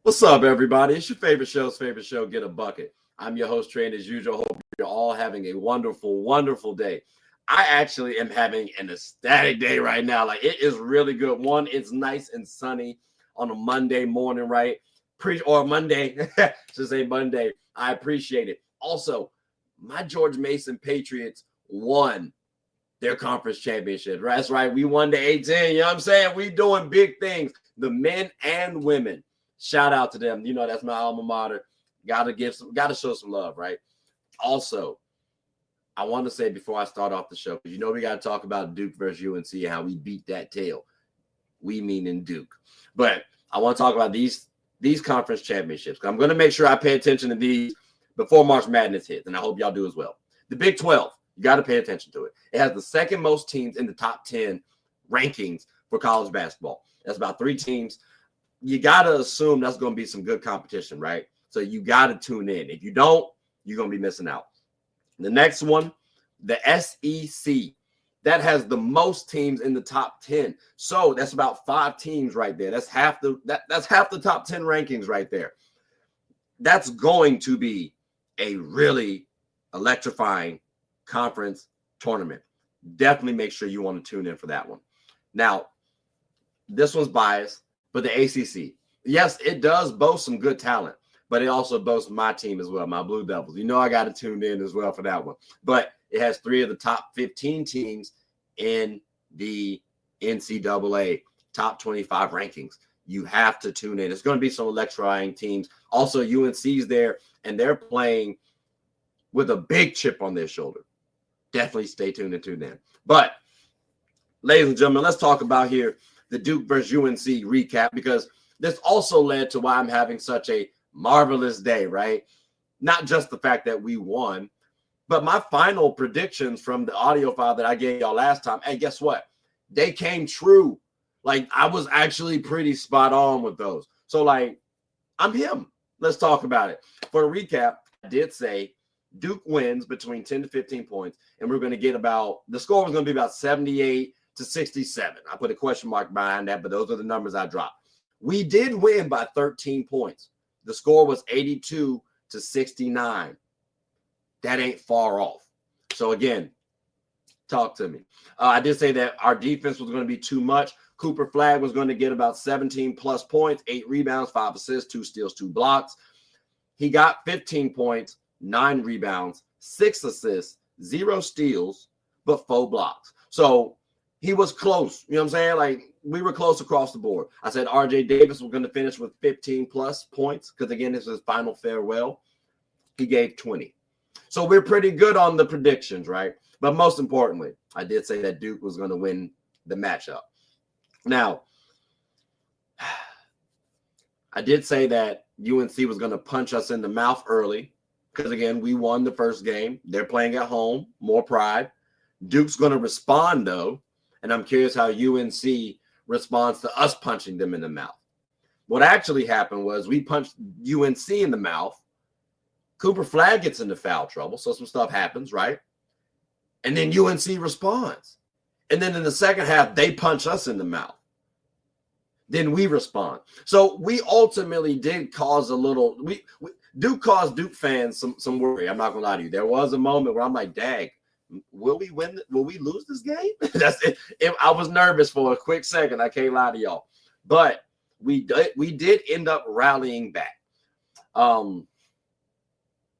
What's up, everybody? It's your favorite show, Get a Bucket. I'm your host, Trey, and as usual, hope you're all having a wonderful, wonderful day. I actually am having an ecstatic day right now. Like, it is really good. One, it's nice and sunny on a Monday morning, right? Or Monday, to say Monday. I appreciate it. Also, my George Mason Patriots won their conference championship. That's right. We won the A-10. You know what I'm saying? We doing big things. The men and women. Shout out to them. You know, that's my alma mater. Gotta show some love, right? Also, I want to say before I start off the show, because you know we got to talk about Duke versus UNC and how we beat that tail. We mean in Duke. But I want to talk about these conference championships. I'm going to make sure I pay attention to these before March Madness hits, and I hope y'all do as well. The Big 12, you got to pay attention to it. It has the second most teams in the top 10 rankings for college basketball. That's about 3 teams. You got to assume that's going to be some good competition, right? So you got to tune in. If you don't, you're going to be missing out. The next one, the SEC, that has the most teams in the top 10. So that's about 5 teams right there. That's half the top 10 rankings right there. That's going to be a really electrifying conference tournament. Definitely make sure you want to tune in for that one. Now, this one's biased. But the ACC, yes, it does boast some good talent, but it also boasts my team as well, my Blue Devils. You know I got to tune in as well for that one. But it has 3 of the top 15 teams in the NCAA top 25 rankings. You have to tune in. It's going to be some electrifying teams. Also, UNC's there, and they're playing with a big chip on their shoulder. Definitely stay tuned and tune in. But, ladies and gentlemen, let's talk about here the Duke versus UNC recap, because this also led to why I'm having such a marvelous day, right? Not just the fact that we won, but my final predictions from the audio file that I gave y'all last time. Hey, guess what? They came true. Like, I was actually pretty spot on with those. So, like, I'm him. Let's talk about it. For a recap, I did say Duke wins between 10 to 15 points, and we're going to get the score was going to be about 78 to 67. I put a question mark behind that, but those are the numbers I dropped. We did win by 13 points. The score was 82 to 69. That ain't far off. So again, talk to me. I did say that our defense was going to be too much. Cooper Flagg was going to get about 17 plus points, 8 rebounds, 5 assists, 2 steals, 2 blocks. He got 15 points, 9 rebounds, 6 assists, 0 steals, but 4 blocks. So he was close. You know what I'm saying? Like, we were close across the board. I said RJ Davis was going to finish with 15 plus points because, again, this is his final farewell. He gave 20. So we're pretty good on the predictions, right? But most importantly, I did say that Duke was going to win the matchup. Now, I did say that UNC was going to punch us in the mouth early because, again, we won the first game. They're playing at home, more pride. Duke's going to respond, though. And I'm curious how UNC responds to us punching them in the mouth. What actually happened was we punched UNC in the mouth. Cooper Flagg gets into foul trouble, so some stuff happens, right? And then UNC responds. And then in the second half, they punch us in the mouth. Then we respond. So we ultimately did cause a little – Duke caused Duke fans some worry. I'm not going to lie to you. There was a moment where I'm like, dang, will we win? Will we lose this game? That's it. I was nervous for a quick second. I can't lie to y'all, but we did end up rallying back. UNC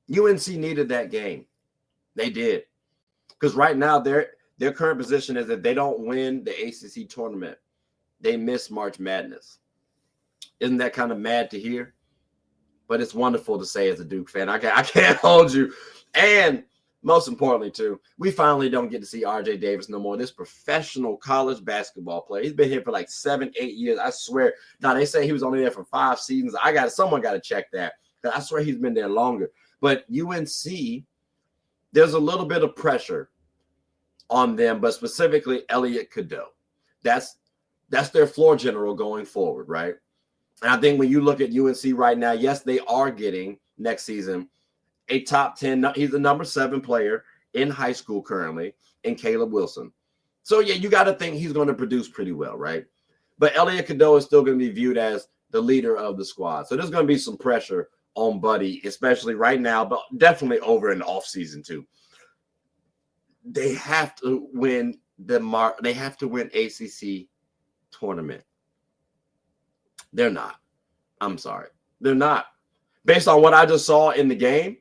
needed that game. They did, because right now their current position is that they don't win the ACC tournament, they miss March Madness. Isn't that kind of mad to hear? But it's wonderful to say as a Duke fan. I can't hold you. And most importantly, too, we finally don't get to see RJ Davis no more. This professional college basketball player. He's been here for like 7-8 years. I swear. Now, they say he was only there for 5 seasons. Someone got to check that. I swear he's been there longer. But UNC, there's a little bit of pressure on them, but specifically Elliot Cadeau. That's their floor general going forward, right? And I think when you look at UNC right now, yes, they are getting next season a top 10. He's the number 7 player in high school currently in Caleb Wilson. So, yeah, you got to think he's going to produce pretty well, right? But Elliot Cadeau is still going to be viewed as the leader of the squad. So there's going to be some pressure on Buddy, especially right now, but definitely over in the offseason too. They have to win they have to win ACC tournament. They're not. I'm sorry. They're not. Based on what I just saw in the game,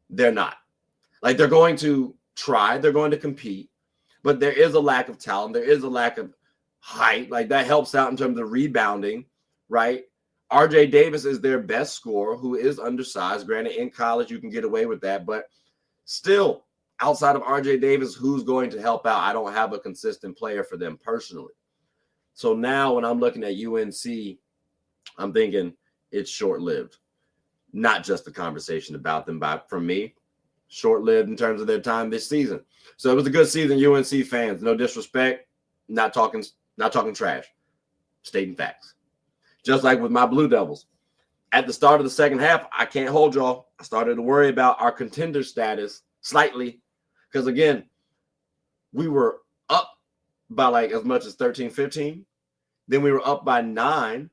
they're not. Like, they're going to try, they're going to compete, but there is a lack of talent. There is a lack of height. Like, that helps out in terms of rebounding, right? RJ Davis is their best scorer, who is undersized. Granted, in college, you can get away with that, but still, outside of RJ Davis, who's going to help out? I don't have a consistent player for them personally. So now when I'm looking at UNC, I'm thinking it's short-lived. Not just the conversation about them, but from me, short-lived in terms of their time this season. So it was a good season, UNC fans. No disrespect, not talking trash, stating facts. Just like with my Blue Devils. At the start of the second half, I can't hold y'all. I started to worry about our contender status slightly because, again, we were up by like as much as 13-15. Then we were up by 9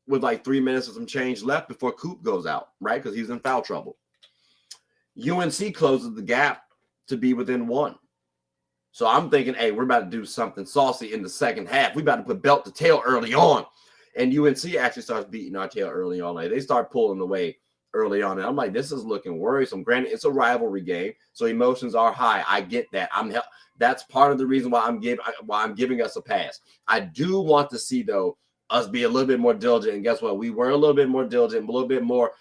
with like 3 minutes of some change left before Coop goes out, right? Because he's in foul trouble. UNC closes the gap to be within 1. So I'm thinking, hey, we're about to do something saucy in the second half. We about to put belt to tail early on. And UNC actually starts beating our tail early on. Like, they start pulling away early on. And I'm like, this is looking worrisome. Granted, it's a rivalry game, so emotions are high. I get that. That's part of the reason why I'm giving us a pass. I do want to see, though, us be a little bit more diligent. And guess what? We were a little bit more diligent, a little bit more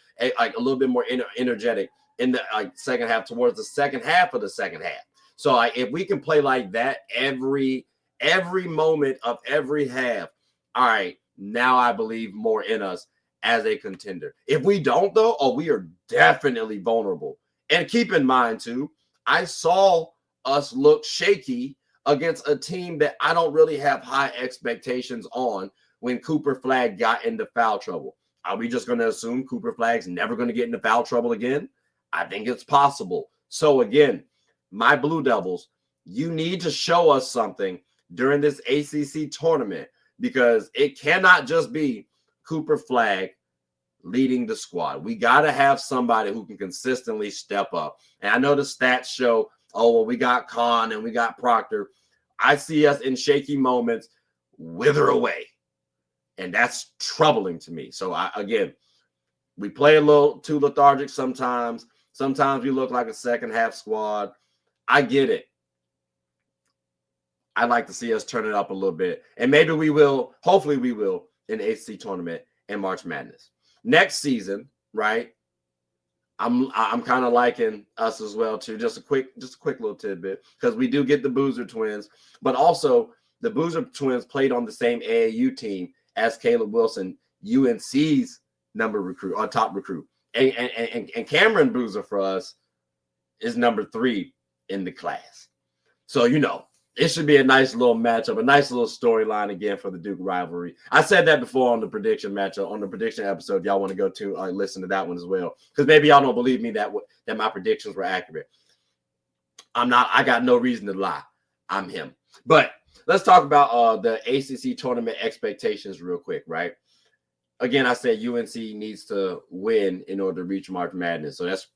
energetic in the second half, towards the second half of the second half. So if we can play like that every moment of every half, all right, now I believe more in us as a contender. If we don't, though, we are definitely vulnerable. And keep in mind, too, I saw us look shaky against a team that I don't really have high expectations on when Cooper Flagg got into foul trouble. Are we just going to assume Cooper Flagg's never going to get into foul trouble again? I think it's possible. So, again, my Blue Devils, you need to show us something during this ACC tournament, because it cannot just be Cooper Flagg leading the squad. We got to have somebody who can consistently step up. And I know the stats show, we got Khan and we got Proctor. I see us in shaky moments wither away. And that's troubling to me. So, again, we play a little too lethargic sometimes. Sometimes we look like a second half squad. I get it. I'd like to see us turn it up a little bit. And maybe we will, hopefully we will, in the ACC Tournament and March Madness. Next season, right? I'm kind of liking us as well, too. Just a quick little tidbit, because we do get the Boozer twins, but also the Boozer twins played on the same AAU team as Caleb Wilson, UNC's top recruit. And Cameron Boozer for us is number 3 in the class. So, it should be a nice little matchup, a nice little storyline again for the Duke rivalry. I said that before on the prediction matchup, on the prediction episode. Y'all want to go to listen to that one as well, because maybe y'all don't believe me that my predictions were accurate. I'm not. I got no reason to lie. I'm him. But let's talk about the ACC tournament expectations real quick, right? Again, I said UNC needs to win in order to reach March Madness. So that's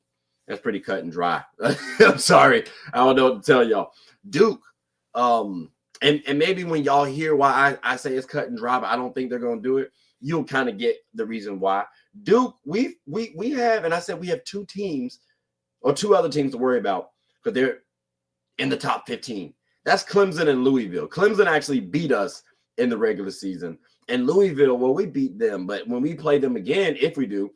pretty cut and dry. I'm sorry. I don't know what to tell y'all. Duke. And maybe when y'all hear why I say it's cut and dry, but I don't think they're going to do it, you'll kind of get the reason why. Duke, we have, and I said we have 2 teams or 2 other teams to worry about, because they're in the top 15. That's Clemson and Louisville. Clemson actually beat us in the regular season. And Louisville, well, we beat them, but when we play them again, if we do,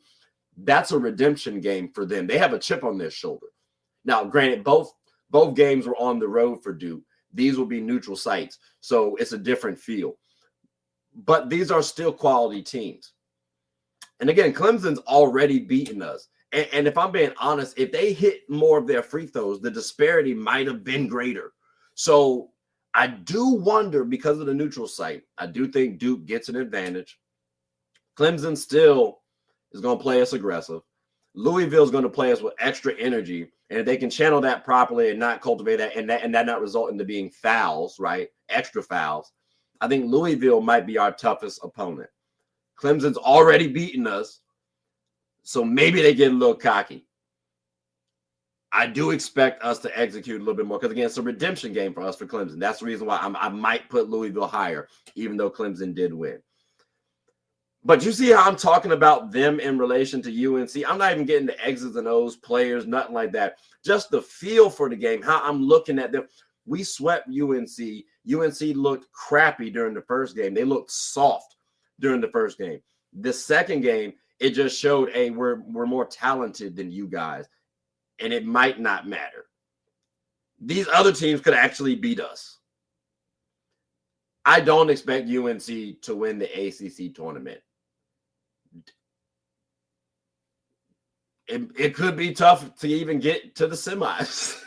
that's a redemption game for them. They have a chip on their shoulder. Now, granted, both games were on the road for Duke. These will be neutral sites, so it's a different feel. But these are still quality teams. And again, Clemson's already beaten us. And if I'm being honest, if they hit more of their free throws, the disparity might have been greater. So I do wonder, because of the neutral site, I do think Duke gets an advantage. Clemson still is going to play us aggressive. Louisville is going to play us with extra energy. And if they can channel that properly and not cultivate that and that not result into being fouls, right? Extra fouls. I think Louisville might be our toughest opponent. Clemson's already beaten us, so maybe they get a little cocky. I do expect us to execute a little bit more because, again, it's a redemption game for us for Clemson. That's the reason why I might put Louisville higher, even though Clemson did win. But you see how I'm talking about them in relation to UNC? I'm not even getting the X's and O's, players, nothing like that. Just the feel for the game, how I'm looking at them. We swept UNC. UNC looked crappy during the first game. They looked soft during the first game. The second game, it just showed, hey, we're more talented than you guys. And it might not matter. These other teams could actually beat us. I don't expect UNC to win the ACC tournament. It could be tough to even get to the semis.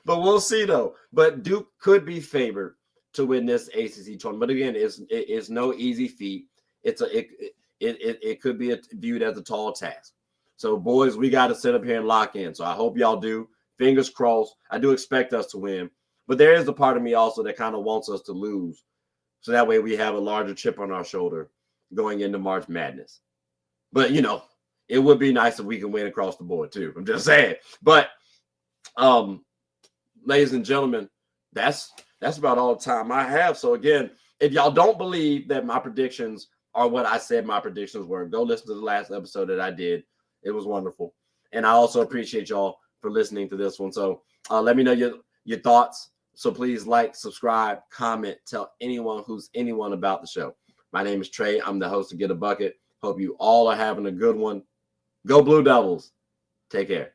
But we'll see, though. But Duke could be favored to win this ACC tournament. But again, it's no easy feat. It could be viewed as a tall task. So, boys, we got to sit up here and lock in. So I hope y'all do. Fingers crossed. I do expect us to win. But there is a part of me also that kind of wants us to lose. So that way we have a larger chip on our shoulder going into March Madness. But, you know, it would be nice if we can win across the board, too. I'm just saying. But, ladies and gentlemen, that's about all the time I have. So, again, if y'all don't believe that my predictions are what I said my predictions were, go listen to the last episode that I did. It was wonderful. And I also appreciate y'all for listening to this one. So let me know your thoughts. So please like, subscribe, comment, tell anyone about the show. My name is Trey. I'm the host of Get a Bucket. Hope you all are having a good one. Go Blue Devils. Take care.